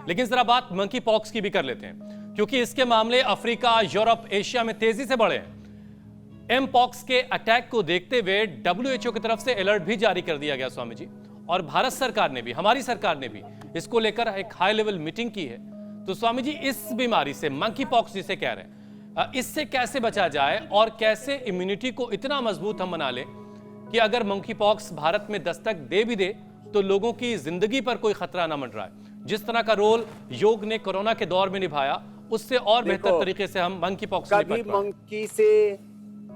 लेकिन जरा बात मंकी पॉक्स की भी कर लेते हैं, क्योंकि इसके मामले अफ्रीका, यूरोप, एशिया में तेजी से बढ़े हैं। एम पॉक्स के अटैक को देखते हुए WHO की तरफ से अलर्ट भी जारी कर दिया गया स्वामी जी, और भारत सरकार ने भी, हमारी सरकार ने भी इसको लेकर एक हाई लेवल मीटिंग की है। तो स्वामी जी, इस बीमारी से, मंकी पॉक्स जिसे कह रहे हैं, इससे कैसे बचा जाए और कैसे इम्यूनिटी को इतना मजबूत हम बना लें कि अगर मंकी पॉक्स भारत में दस्तक दे भी दे तो लोगों की जिंदगी पर कोई खतरा ना मंडराए। जिस तरह का रोल योग ने कोरोना के दौर में निभाया, उससे और बेहतर तरीके से हम मंकी पॉक्स से कभी मंकी से,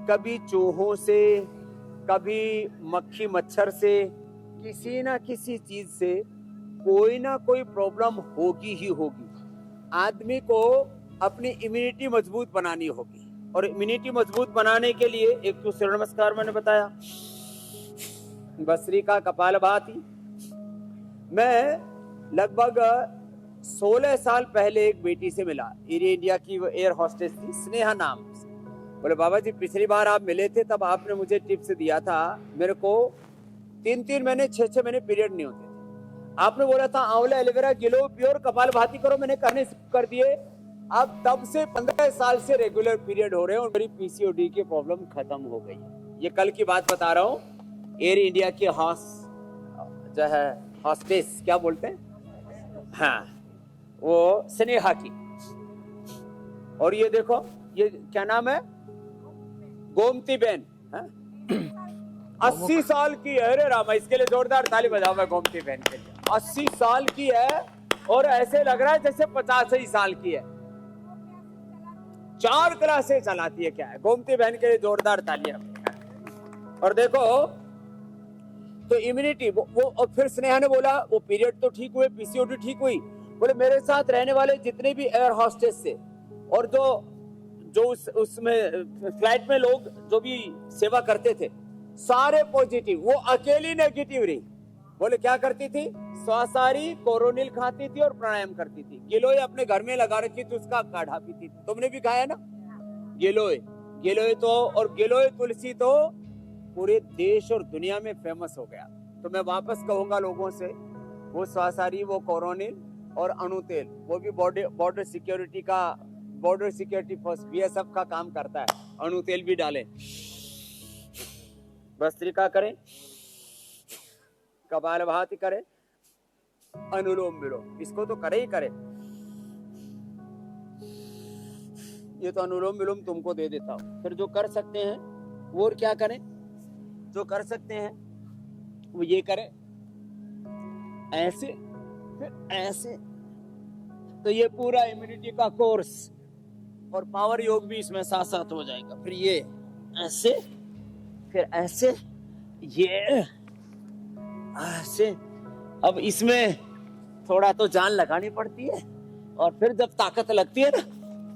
कभी चूहों से, कभी मक्खी मच्छर से, किसी ना किसी चीज से कोई ना कोई प्रॉब्लम होगी ही होगी। आदमी को अपनी इम्यूनिटी मजबूत बनानी होगी, और इम्यूनिटी मजबूत बनाने के लिए एक तो सूर्य नमस्कार मैंने बताया, भस्त्रिका, कपालभाति। मैं लगभग 16 साल पहले एक बेटी से मिला, एयर इंडिया की वो एयर होस्टेस थी, स्नेहा नाम से। बोले बाबा जी पिछली बार आप मिले थे तब आपने मुझे टिप्स दिया था, मेरे को 3-3 महीने 6-6 महीने पीरियड नहीं होते थे। आपने बोला था आंवला, एलोवेरा, गिलो, प्योर, कपालभाति करो, मैंने करने कर दिए। अब तब से 15 साल से रेगुलर पीरियड हो रहे हैं और मेरी PCOD की प्रॉब्लम खत्म हो गई। ये कल की बात बता रहा हूँ। एयर इंडिया के जो है हॉस्टेस, क्या बोलते हैं, हाँ, वो स्नेहा की। और ये देखो, ये क्या नाम है, गोमती बेन, 80 साल की है। अरे रामा, इसके लिए जोरदार ताली बजाओ मैं गोमती बेन के लिए। 80 साल की है और ऐसे लग रहा है जैसे 85 साल की है। 4 क्लासें चलाती है। क्या है, गोमती बहन के लिए जोरदार तालियां। और देखो तो इम्यूनिटी वो और फिर स्नेहा ने बोला वो पीरियड तो ठीक हुए, PCOD ठीक हुई। बोले मेरे साथ रहने वाले जितने भी एयर हॉस्टेस थे और जो उसमें फ्लाइट में लोग जो भी सेवा करते थे, सारे पॉजिटिव, वो अकेली नेगेटिव रही। बोले क्या करती थी, स्वासारी, कोरोनिल खाती थी और प्राणायाम करती थी। गिलोय अपने घर में लगा रखी थी, उसका काढ़ा पीती थी। तुमने भी खाया ना गिलोय तो, और गिलोय तुलसी तो पूरे देश और दुनिया में फेमस हो गया। तो मैं वापस कहूंगा लोगों से, वो स्वासारी, वो कोरोनिल और अणुतेल, वो भी बॉर्डर सिक्योरिटी फर्स्ट BSF का काम करता है। अणुतेल भी डालें, भस्त्रिका करें, कपालभाति करें, अनुलोम विलोम, इसको तो करे ही करे। ये तो अनुलोम विलोम तुमको दे देता हूं। फिर जो कर सकते हैं वो और क्या करें, जो कर सकते हैं वो ये करें, ऐसे, फिर ऐसे। तो ये पूरा इम्यूनिटी का कोर्स और पावर योग भी इसमें साथ साथ हो जाएगा। फिर ये ऐसे, फिर ऐसे, ये ऐसे। अब इसमें थोड़ा तो जान लगानी पड़ती है, और फिर जब ताकत लगती है ना,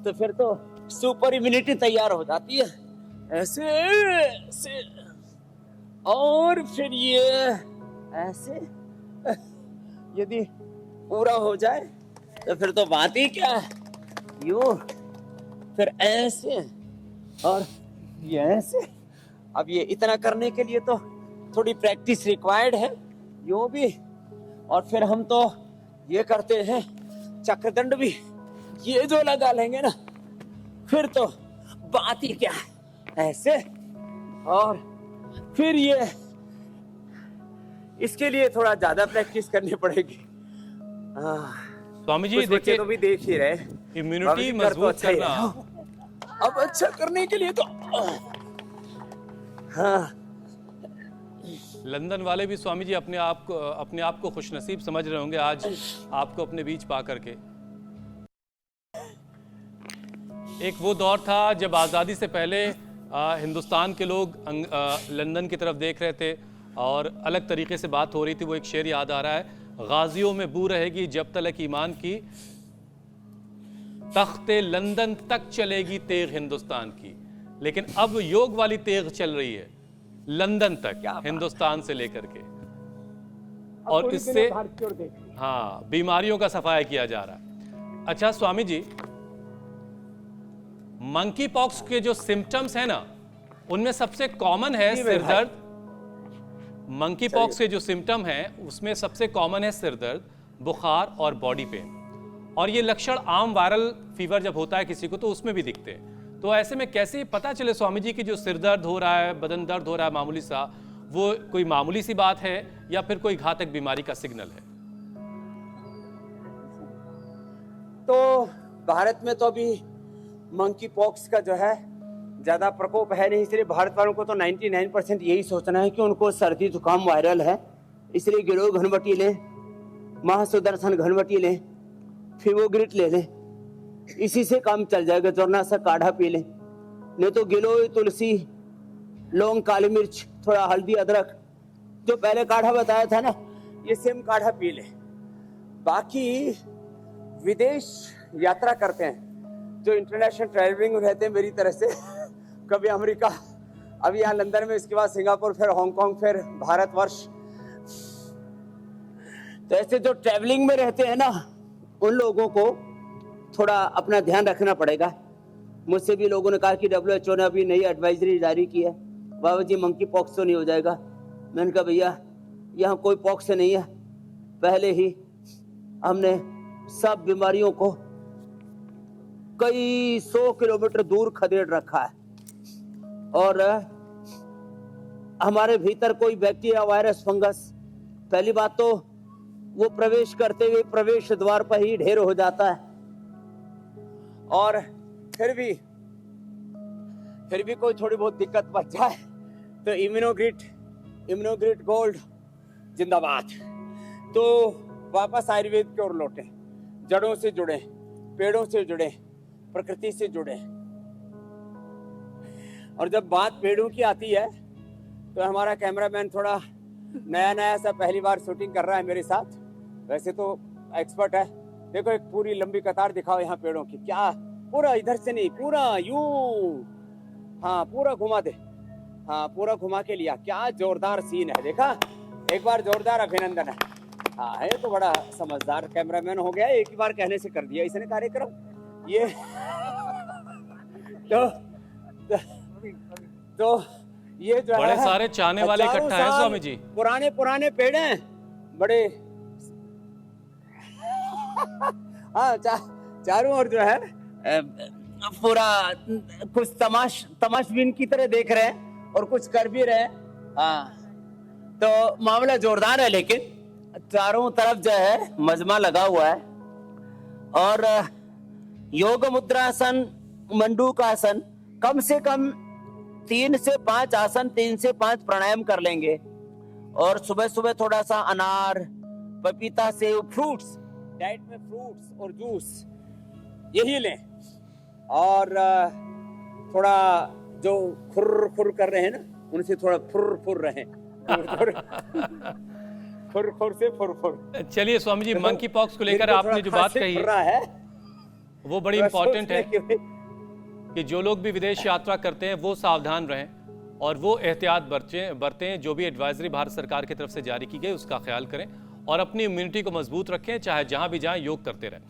तो फिर तो सुपर इम्यूनिटी तैयार हो जाती है। ऐसे ऐसे, और फिर ये ऐसे। यदि पूरा हो जाए तो फिर तो बात ही क्या है। यूं, फिर ऐसे, और ये ऐसे। अब ये इतना करने के लिए तो थोड़ी प्रैक्टिस रिक्वायर्ड है, यूं भी। और फिर हम तो ये करते हैं चक्रदंड भी, ये जो लगा लेंगे ना, फिर तो बात ही क्या है। ऐसे, और फिर ये, इसके लिए थोड़ा ज्यादा प्रैक्टिस करनी पड़ेगी। स्वामी जी देखिए, तो भी देख ही रहे, इम्यूनिटी मजबूत करना, अब अच्छा करने के लिए तो हाँ। लंदन वाले भी स्वामी जी अपने आप को खुशनसीब समझ रहे होंगे आज आपको अपने बीच पा करके। एक वो दौर था जब आज़ादी से पहले हिंदुस्तान के लोग लंदन की तरफ देख रहे थे और अलग तरीके से बात हो रही थी। वो एक शेर याद आ रहा है, गाजियों में बू रहेगी जब तलक ईमान की, तख्ते लंदन तक चलेगी तेग हिंदुस्तान की। लेकिन अब योग वाली तेग चल रही है लंदन तक, हिंदुस्तान से लेकर के, और इससे हाँ बीमारियों का सफाया किया जा रहा है। अच्छा स्वामी जी, मंकी पॉक्स के जो सिम्टम्स हैं ना, उनमें सबसे कॉमन है सिर दर्द। मंकी पॉक्स के जो सिम्टम हैं उसमें सबसे कॉमन है सिर दर्द, बुखार और बॉडी पेन। और ये लक्षण आम वायरल फीवर जब होता है किसी को तो उसमें भी दिखते हैं। तो ऐसे में कैसे पता चले स्वामी जी कि जो सिर दर्द हो रहा है, बदन दर्द हो रहा है मामूली सा, वो कोई मामूली सी बात है या फिर कोई घातक बीमारी का सिग्नल है? तो भारत में तो अभी मंकी पॉक्स का जो है ज्यादा प्रकोप है नहीं, इसलिए भारत वालों को तो 99% यही सोचना है कि उनको सर्दी जुकाम वायरल है, इसलिए गिलो घनवटी लें, महासुदर्शन घनवटी लें, फीवोग्रिट ले लें, इसी से काम चल जाएगा। जोरना सा काढ़ा पी लें, नहीं तो गिलोय, तुलसी, लौंग, काली मिर्च, थोड़ा हल्दी, अदरक, जो पहले काढ़ा बताया था ना, ये सेम काढ़ा पी लें। बाकी विदेश यात्रा करते हैं, जो इंटरनेशनल ट्रैवलिंग रहते हैं मेरी तरह से, कभी अमेरिका, अभी यहाँ लंदन में, इसके बाद सिंगापुर, फिर हांगकांग, फिर भारतवर्ष, तो ऐसे जो ट्रैवलिंग में रहते हैं ना, उन लोगों को थोड़ा अपना ध्यान रखना पड़ेगा। मुझसे भी लोगों ने कहा कि WHO ने अभी नई एडवाइजरी जारी की है, बाबा जी मंकी पॉक्स तो नहीं हो जाएगा। मैंने कहा भैया यहाँ कोई पॉक्स नहीं है, पहले ही हमने सब बीमारियों को कई 100 किलोमीटर दूर खदेड़ रखा है, और हमारे भीतर कोई बैक्टीरिया, वायरस, फंगस, पहली बात तो वो प्रवेश करते हुए प्रवेश द्वार पर ही ढेर हो जाता है, और फिर भी कोई थोड़ी बहुत दिक्कत बच जाए तो इम्यूनोग्रिट गोल्ड जिंदाबाद। तो वापस आयुर्वेद की ओर लौटे, जड़ों से जुड़े, पेड़ों से जुड़े, प्रकृति से जुड़े। और जब बात पेड़ों की आती है तो हमारा कैमरामैन थोड़ा नया सा पहली बार शूटिंग कर रहा है मेरे साथ, वैसे तो एक्सपर्ट है। देखो एक पूरी लंबी कतार दिखाओ यहाँ पेड़ों की, क्या पूरा इधर से नहीं, पूरा यूं, हाँ पूरा घुमा दे, हाँ पूरा घुमा के लिया, क्या जोरदार सीन है, देखा? एक बार जोरदार अभिनंदन है। हाँ है तो बड़ा समझदार कैमरामैन हो गया, एक ही बार कहने से कर दिया इसने कार्यक्रम। ये तो ये जो बड़े है सारे चाहने वाले इकट्ठा हैं स्वामी जी। पुराने पेड़ हैं बड़े। हाँ चारों ओर जो है पूरा कुछ तमाशबीन की तरह देख रहे हैं और कुछ कर भी रहे हैं। हाँ तो मामला जोरदार है, लेकिन चारों तरफ जो है मजमा लगा हुआ है। और योग मुद्रासन, मंडूकासन, कम से कम 3 से 5 आसन, 3 से 5 प्राणायाम कर लेंगे। और सुबह सुबह थोड़ा सा अनार, पपीता, सेव, फ्रूट्स, डाइट में फ्रूट्स और जूस यही लें। और थोड़ा जो खुर कर रहे हैं ना, उनसे थोड़ा फुर रहे खुर से फुर। चलिए स्वामी जी, मंकी पॉक्स को लेकर आपने जो बात कही है वो बड़ी इंपॉर्टेंट है कि जो लोग भी विदेश यात्रा करते हैं वो सावधान रहें और वो एहतियात बरतें। जो भी एडवाइजरी भारत सरकार की तरफ से जारी की गई उसका ख्याल करें और अपनी इम्यूनिटी को मजबूत रखें, चाहे जहां भी जाएं योग करते रहें।